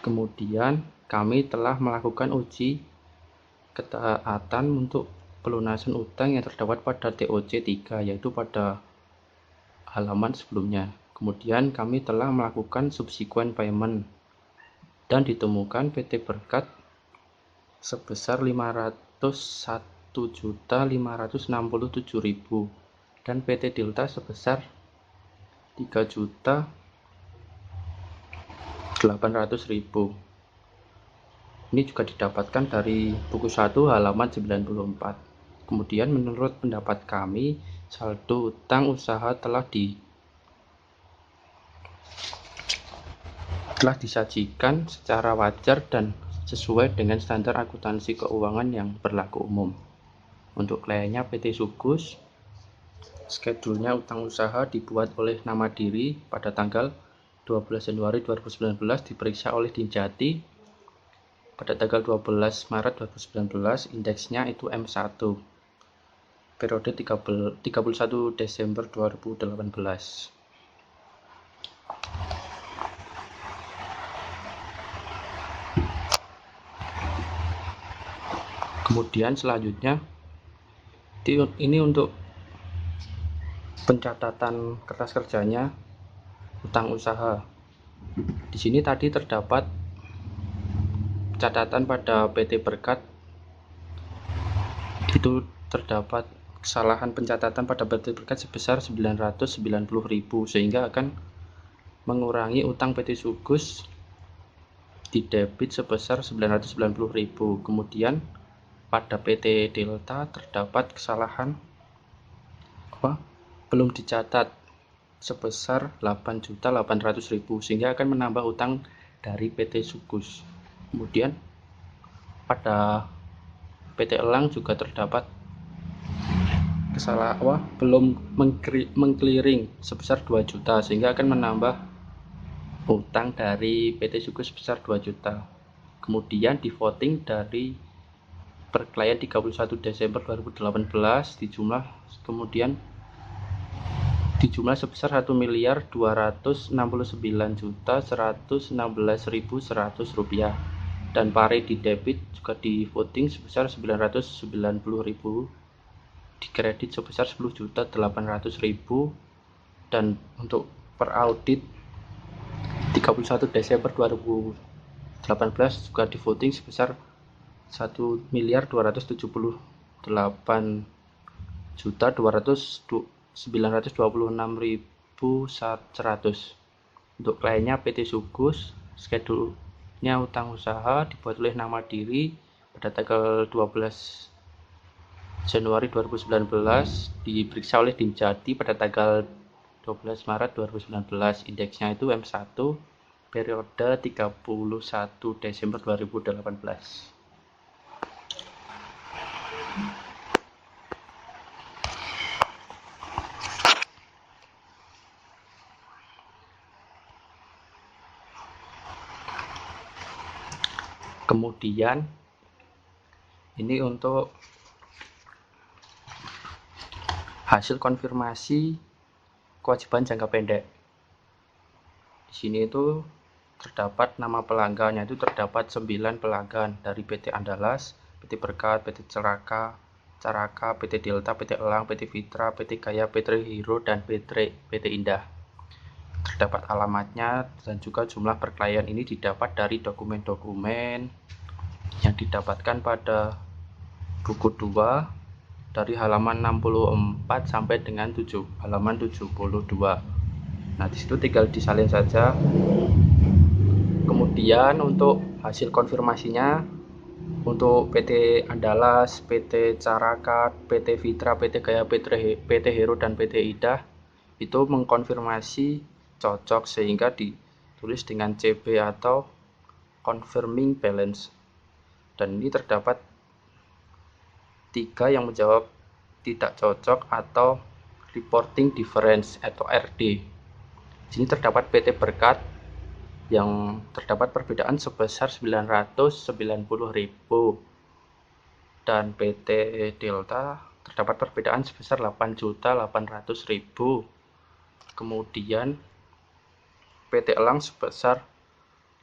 Kemudian kami telah melakukan uji ketaatan untuk pelunasan utang yang terdapat pada TOC 3, yaitu pada halaman sebelumnya. Kemudian kami telah melakukan subsequent payment dan ditemukan PT Berkat sebesar 501.567.000 dan PT Delta sebesar 3.800.000. Ini juga didapatkan dari buku 1 halaman 94. Kemudian menurut pendapat kami, saldo utang usaha telah disajikan secara wajar dan sesuai dengan standar akuntansi keuangan yang berlaku umum. Untuk kliennya PT Sugus, skedulnya utang usaha dibuat oleh nama diri pada tanggal 12 Januari 2019, diperiksa oleh Dinjati pada tanggal 12 Maret 2019, indeksnya itu M1, periode 31 Desember 2018. Kemudian selanjutnya ini untuk pencatatan kertas kerjanya utang usaha. Di sini tadi terdapat catatan pada PT Berkat itu terdapat kesalahan pencatatan pada PT Berkat sebesar 990.000 sehingga akan mengurangi utang PT Sugus di debit sebesar 990.000. Kemudian pada PT Delta terdapat kesalahan belum dicatat sebesar 8.800.000 sehingga akan menambah utang dari PT Sugus. Kemudian pada PT Elang juga terdapat kesalahan belum mengclearing sebesar 2 juta sehingga akan menambah utang dari PT Sugus sebesar 2 juta. Kemudian di voting dari per klien 31 Desember 2018 dijumlah sebesar 1.269.116.100 rupiah dan pare di debit juga di voting sebesar 990.000, di kredit sebesar 10.800.000 dan untuk per audit 31 Desember 2018 juga di voting sebesar 1.278.926.100. Untuk kliennya PT Sugus, skedulnya utang usaha dibuat oleh nama diri pada tanggal 12 Januari 2019, diperiksa oleh Dimjati pada tanggal 12 Maret 2019, indeksnya itu M1, periode 31 Desember 2018. Kemudian ini untuk hasil konfirmasi kewajiban jangka pendek. Di sini itu terdapat nama pelanggan, yaitu terdapat 9 pelanggan dari PT Andalas, PT Berkat, PT Caraka, PT Delta, PT Elang, PT Fitra, PT Gaya, PT Hero, dan PT Indah. Terdapat alamatnya dan juga jumlah per klien ini didapat dari dokumen-dokumen yang didapatkan pada buku 2 dari halaman 64 sampai dengan halaman 72. Nah, disitu tinggal disalin saja. Kemudian untuk hasil konfirmasinya untuk PT Andalas, PT Caraka, PT Fitra, PT Gaya, PT Hero, dan PT Idah itu mengkonfirmasi cocok sehingga ditulis dengan CB atau confirming balance, dan ini terdapat 3 yang menjawab tidak cocok atau reporting difference atau RD. Di sini terdapat PT Berkat yang terdapat perbedaan sebesar 990.000 dan PT Delta terdapat perbedaan sebesar 8.800.000. Kemudian PT Elang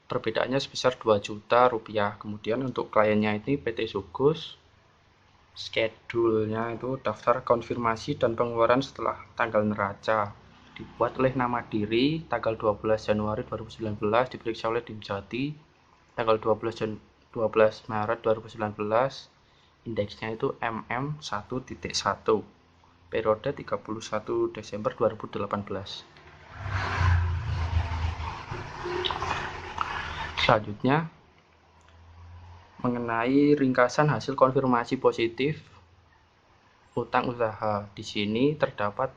perbedaannya sebesar 2 juta rupiah. Kemudian untuk kliennya ini PT Sugus, schedule-nya itu daftar konfirmasi dan pengeluaran setelah tanggal neraca dibuat oleh nama diri tanggal 12 Januari 2019, diperiksa oleh Dimjati tanggal 12 Maret 2019, indeksnya itu MM1.1, periode 31 Desember 2018. Selanjutnya mengenai ringkasan hasil konfirmasi positif utang usaha. Di sini terdapat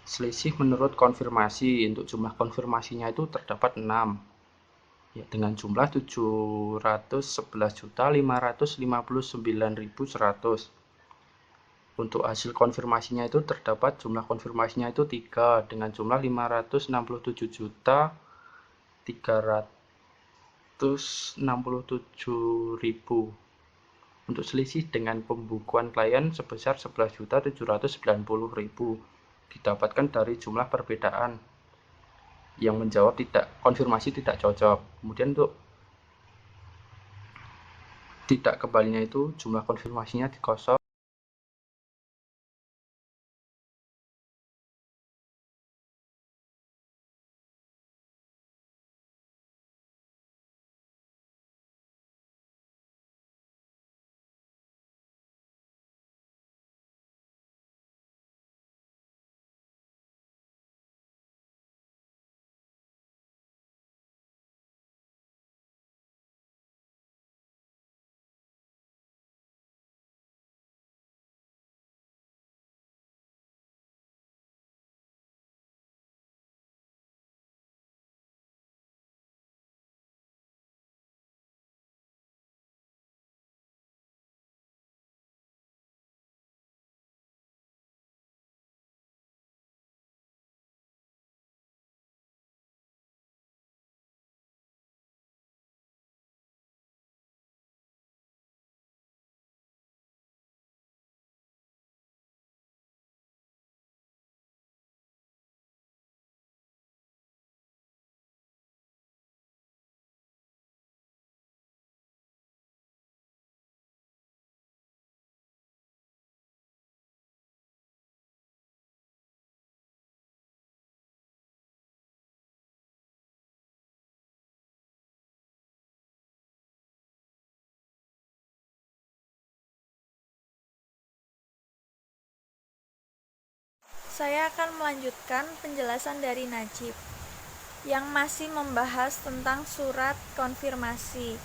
selisih menurut konfirmasi. Untuk jumlah konfirmasinya itu terdapat 6 ya, dengan jumlah 711.559.100. Untuk hasil konfirmasinya itu terdapat jumlah konfirmasinya itu 3 dengan jumlah 567.367.000. Untuk selisih dengan pembukuan klien sebesar 11.790.000 didapatkan dari jumlah perbedaan yang menjawab konfirmasi tidak cocok. Kemudian untuk tidak kembalinya itu jumlah konfirmasinya dikosong saya akan melanjutkan penjelasan dari Najib yang masih membahas tentang surat konfirmasi.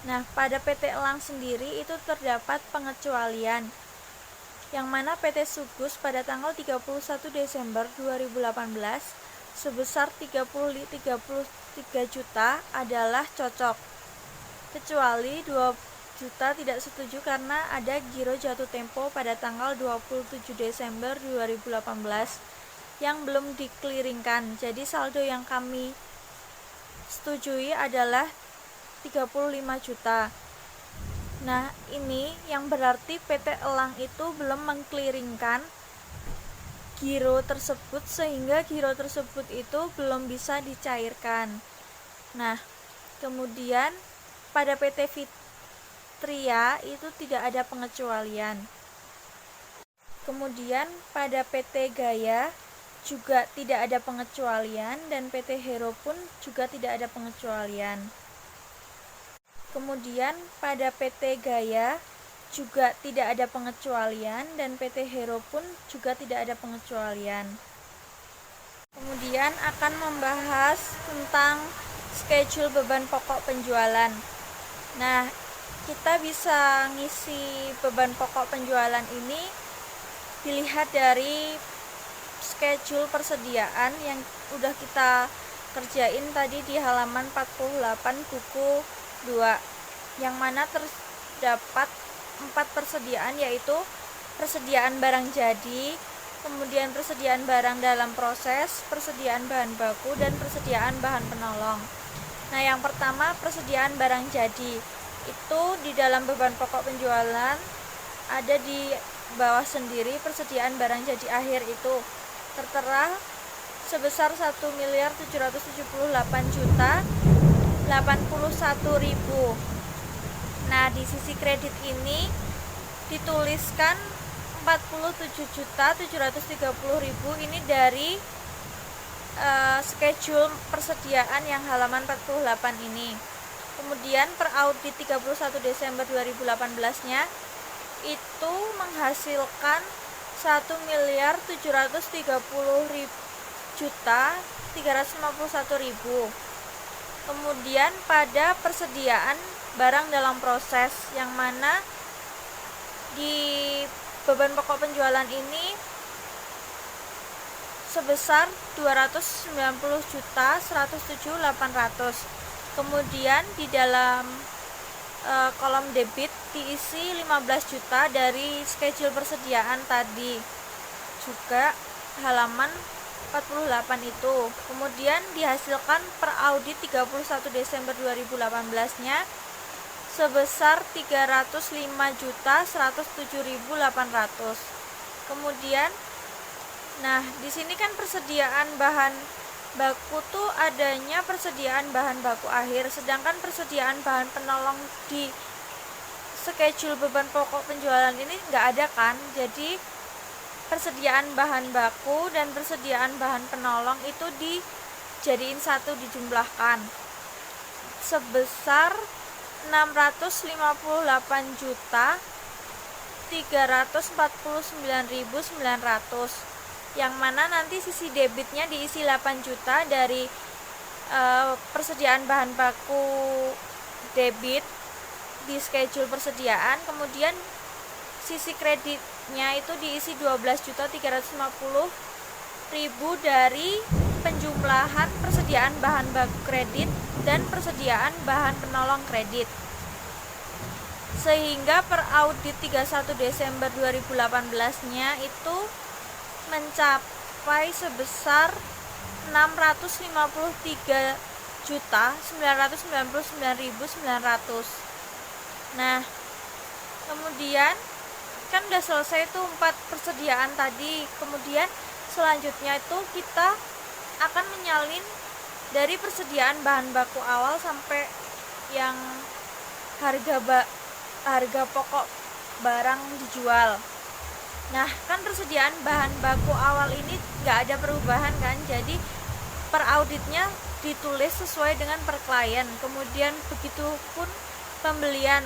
Nah, pada PT Elang sendiri itu terdapat pengecualian, yang mana PT Sugus pada tanggal 31 Desember 2018 sebesar 33 juta adalah cocok, kecuali 2 juta tidak setuju karena ada giro jatuh tempo pada tanggal 27 Desember 2018 yang belum dikliringkan. Jadi saldo yang kami setujui adalah 35 juta. Nah, ini yang berarti PT Elang itu belum mengkliringkan giro tersebut, sehingga giro tersebut itu belum bisa dicairkan. Nah, kemudian pada PT Fitria itu tidak ada pengecualian. Kemudian pada PT Gaya juga tidak ada pengecualian, dan PT Hero pun juga tidak ada pengecualian. Kemudian pada PT Gaya juga tidak ada pengecualian, dan PT Hero pun juga tidak ada pengecualian. Kemudian akan membahas tentang schedule beban pokok penjualan. Nah, kita bisa ngisi beban pokok penjualan ini dilihat dari schedule persediaan yang udah kita kerjain tadi di halaman 48 buku 2, yang mana terdapat 4 persediaan, yaitu persediaan barang jadi, kemudian persediaan barang dalam proses, persediaan bahan baku, dan persediaan bahan penolong. Nah, yang pertama persediaan barang jadi. Itu di dalam beban pokok penjualan ada di bawah sendiri. Persediaan barang jadi akhir itu tertera sebesar 1.778.081.000. Nah, di sisi kredit ini dituliskan 47.730.000 ini dari schedule persediaan yang halaman 48 ini. Kemudian per audit 31 Desember 2018-nya itu menghasilkan 1.730.351.000. Kemudian pada persediaan barang dalam proses, yang mana di beban pokok penjualan ini sebesar 290.107.800. Kemudian di dalam kolom debit diisi 15 juta dari schedule persediaan tadi, juga halaman 48 itu. Kemudian dihasilkan per audit 31 Desember 2018-nya sebesar 305.107.800. Kemudian di sini kan persediaan bahan baku tuh adanya persediaan bahan baku akhir, sedangkan persediaan bahan penolong di schedule beban pokok penjualan ini nggak ada kan. Jadi persediaan bahan baku dan persediaan bahan penolong itu dijadiin satu, dijumlahkan sebesar 659.349.900, yang mana nanti sisi debitnya diisi 8 juta dari persediaan bahan baku debit di schedule persediaan. Kemudian sisi kreditnya itu diisi 12.350.000 dari penjumlahan persediaan bahan baku kredit dan persediaan bahan penolong kredit, sehingga per audit 31 Desember 2018-nya itu mencapai sebesar 653.999.900. Nah, kemudian kan udah selesai tuh 4 persediaan tadi. Kemudian selanjutnya itu kita akan menyalin dari persediaan bahan baku awal sampai yang harga pokok barang dijual. Nah, kan persediaan bahan baku awal ini nggak ada perubahan kan, jadi per auditnya ditulis sesuai dengan per klien. Kemudian begitu pun pembelian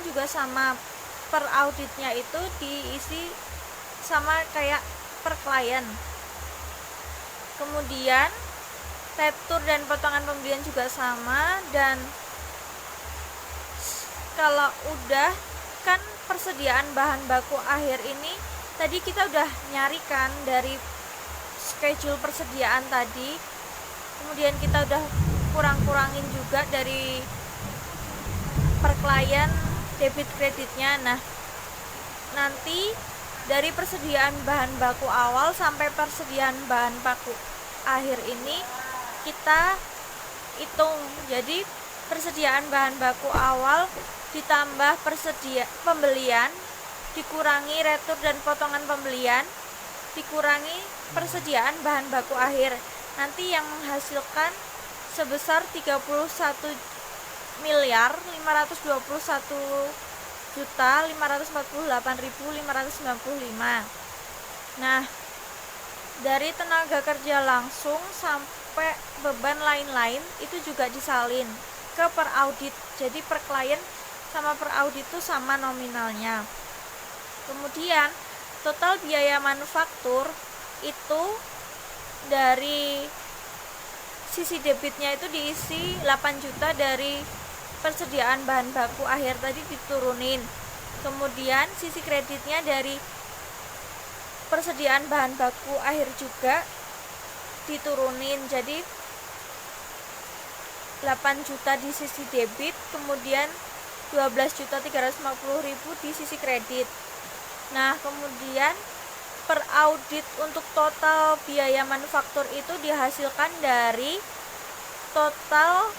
juga sama, per auditnya itu diisi sama kayak per klien. Kemudian retur dan potongan pembelian juga sama, dan kalau udah kan persediaan bahan baku akhir ini tadi kita udah nyarikan dari schedule persediaan tadi, kemudian kita udah kurang-kurangin juga dari per klien debit kreditnya. Nah, nanti dari persediaan bahan baku awal sampai persediaan bahan baku akhir ini kita hitung. Jadi persediaan bahan baku awal ditambah pembelian dikurangi retur dan potongan pembelian dikurangi persediaan bahan baku akhir, nanti yang menghasilkan sebesar 31.521.548.595. Nah, dari tenaga kerja langsung sampai beban lain-lain itu juga disalin ke per audit. Jadi per klien sama per audit itu sama nominalnya. Kemudian total biaya manufaktur itu dari sisi debitnya itu diisi 8 juta dari persediaan bahan baku akhir tadi diturunin. Kemudian sisi kreditnya dari persediaan bahan baku akhir juga diturunin. Jadi 8 juta di sisi debit, kemudian 12.350.000 di sisi kredit. Nah, kemudian per audit untuk total biaya manufaktur itu dihasilkan dari total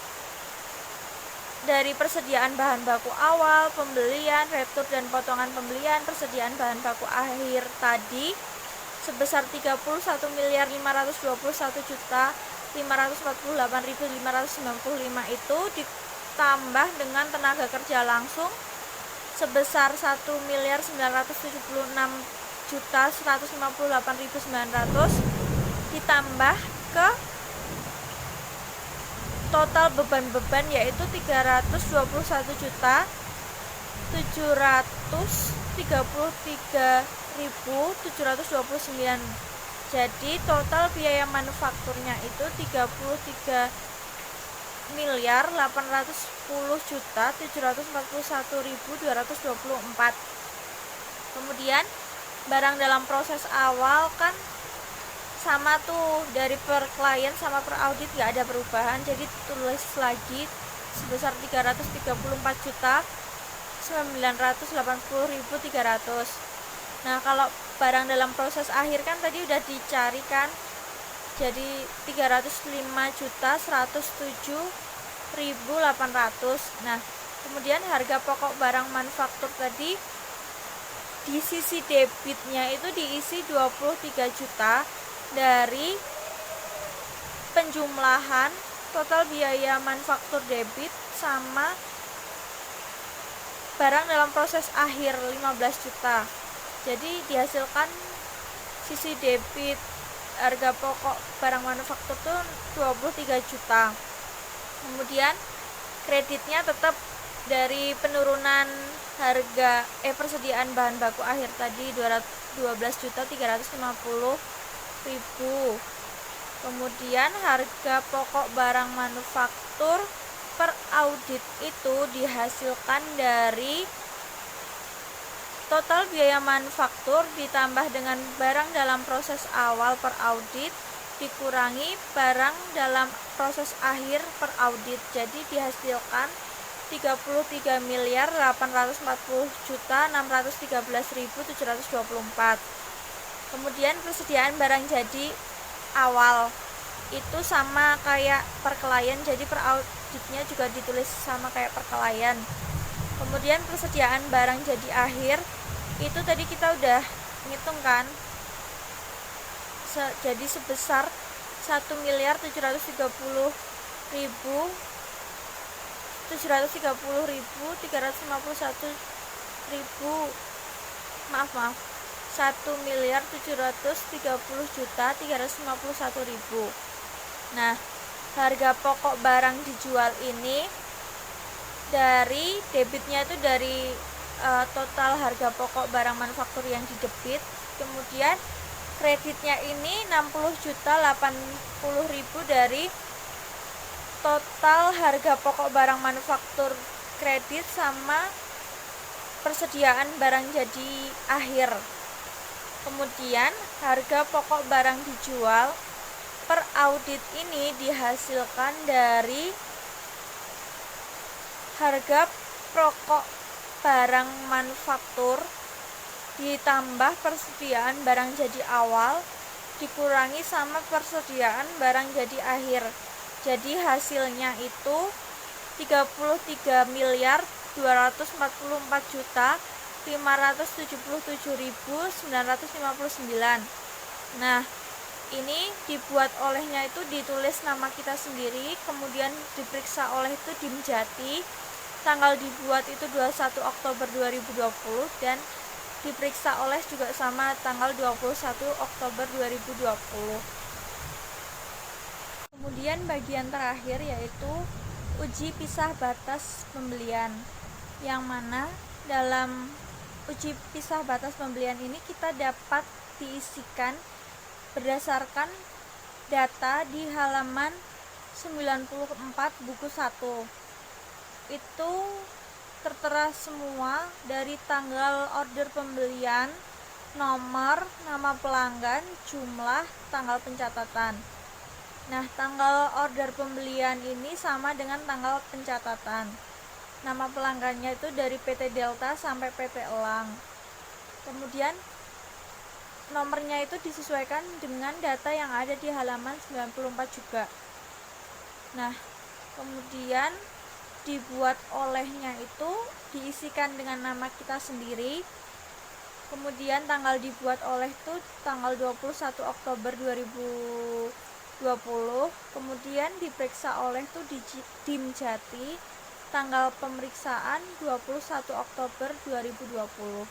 dari persediaan bahan baku awal, pembelian, retur dan potongan pembelian, persediaan bahan baku akhir tadi sebesar 31.521.548.595 itu ditambah dengan tenaga kerja langsung sebesar 1.976.158.900 ditambah ke total beban-beban yaitu 321.333.729. Jadi total biaya manufakturnya itu 33.810.741.224. Kemudian barang dalam proses awal kan sama tuh, dari per klien sama per audit gak ada perubahan, jadi tulis lagi sebesar 334.980.300. Nah, kalau barang dalam proses akhir kan tadi udah dicarikan, jadi 305.107.800. Nah, kemudian harga pokok barang manufaktur tadi di sisi debitnya itu diisi 23 juta dari penjumlahan total biaya manufaktur debit sama barang dalam proses akhir 15 juta. Jadi dihasilkan sisi debit harga pokok barang manufaktur itu 23 juta. Kemudian kreditnya tetap dari penurunan harga persediaan bahan baku akhir tadi 12.350.000. Kemudian harga pokok barang manufaktur per audit itu dihasilkan dari total biaya manufaktur ditambah dengan barang dalam proses awal per audit dikurangi barang dalam proses akhir per audit. Jadi dihasilkan 33.840.613.724. Kemudian persediaan barang jadi awal itu sama kayak per klien, jadi per auditnya juga ditulis sama kayak per klien. Kemudian persediaan barang jadi akhir itu tadi kita udah ngitung kan, jadi sebesar 1.730.350.000. Nah, harga pokok barang dijual ini dari debitnya itu dari total harga pokok barang manufaktur yang didebit, kemudian kreditnya ini 60.080.000 dari total harga pokok barang manufaktur kredit sama persediaan barang jadi akhir. Kemudian harga pokok barang dijual per audit ini dihasilkan dari harga pokok barang manufaktur ditambah persediaan barang jadi awal dikurangi sama persediaan barang jadi akhir. Jadi hasilnya itu 33.244.577.959. Nah, ini dibuat olehnya itu ditulis nama kita sendiri, kemudian diperiksa oleh itu Dimjati. Tanggal dibuat itu 21 Oktober 2020 dan diperiksa oleh juga sama tanggal 21 Oktober 2020. Kemudian bagian terakhir yaitu uji pisah batas pembelian, yang mana dalam uji pisah batas pembelian ini kita dapat diisikan berdasarkan data di halaman 94 buku 1. Itu tertera semua dari tanggal order pembelian, nomor, nama pelanggan, jumlah, tanggal pencatatan. Nah, tanggal order pembelian ini sama dengan tanggal pencatatan. Nama pelanggannya itu dari PT Delta sampai PT Elang. Kemudian nomornya itu disesuaikan dengan data yang ada di halaman 94 juga. Nah, kemudian dibuat olehnya itu diisikan dengan nama kita sendiri. Kemudian tanggal dibuat oleh itu tanggal 21 Oktober 2020. Kemudian diperiksa oleh itu di Dimjati, tanggal pemeriksaan 21 Oktober 2020.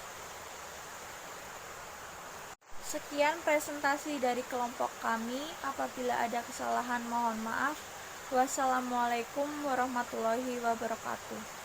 Sekian presentasi dari kelompok kami. Apabila ada kesalahan mohon maaf. Wassalamualaikum warahmatullahi wabarakatuh.